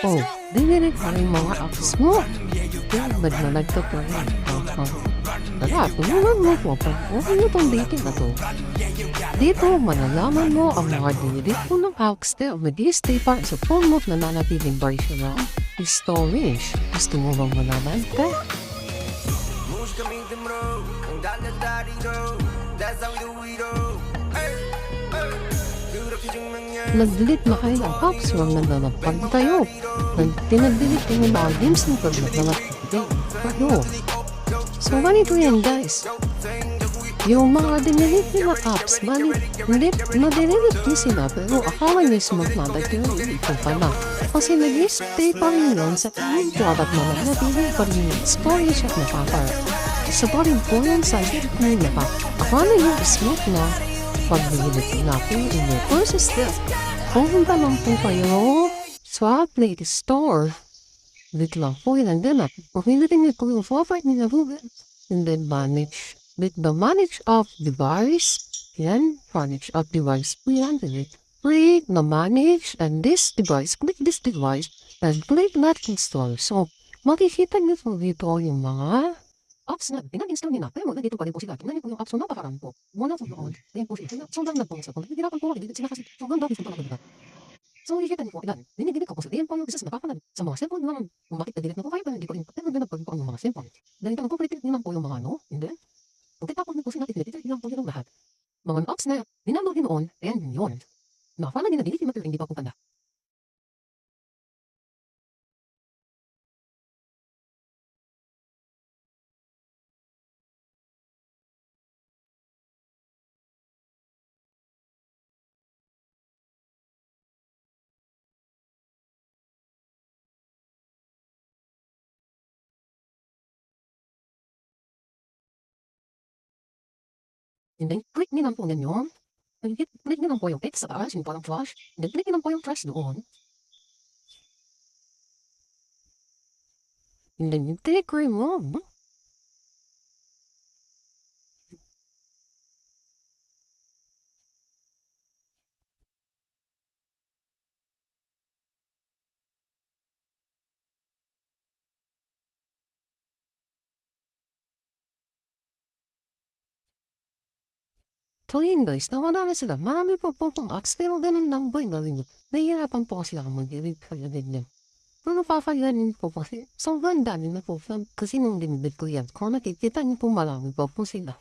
Oh, dininig pa rin mga apps mo. Ba't na nagtatuloy? Tara, tulungan mo po pag okay itong dating na to. Dito, malalaman mo ang mga dinidig ko ng apps na mag-i-stay pa sa phone mo na nanatiling version ng storage. Gusto mo bang malaman ka? Nag-delete na kayo ng apps huwag nananapag tayo. Tinag-delete kayo ng mga games ng pag-nanapag tayo. So, ganito yan guys. Yung mga dinelete na apps, madelete nyo sila pero akala nyo sumagmadag yung ito pala. Kasi nag-stay pa rin yun sa inyong product na nanatili pa rin yung storage at nakakar. Sa pa rin po yan sa hirap nyo na pa. Akala nyo smooth na pag-delete na po yung process step. Pumunta lang po kayo sa Play Store. Dito lang po yun ang ganap. Pagpilitin niyo po yung favorite niyo na Google. And then manage. With the manage of device. Yan. Manage of device. Yan. Click na manage and this device. Click this device. And click not install. So, makikita niyo po dito yung mga apps na pinag-install niyo na. Pero dito pa rin po sila. Tingnan niyo po yung apps na napakarami po. Muna po doon. Ayan po sila. Sobrang nagpong sa kung hindi napan po makikita sila kasi sobrang dami po talaga. So, nakikita niyo po, ilan, dinidinig ko po sa diyan po yung business nakakanan sa mga cellphone naman. Kung bakit na-delete na po kayo, pero hindi ko rin pag po ang mga cellphone. Dahil ito, nagpo-protect naman po yung mga ano, hindi. Kung titapon na po sila, delete lang po yung lahat. Mga apps na dinaload din noon, and yun. Nakapala din na-delete yung material, hindi pa po tanda. And then, click nyo lang po ninyo. And then, click nyo lang po yung text sa taas, yung parang flash. And then, click nyo lang po yung trash doon. And then, yung click remove. So yun guys, nawala na sila. Marami po pong apps, pero ganun lang ba yung gawin nyo? Nahihirapan po kasi ako mag-delete kaya ganyan. Pero napapaganin po kasi, sobrang dami na po. Kasi nung dinibig ko yan, kung nakikita niyo po marami po sila.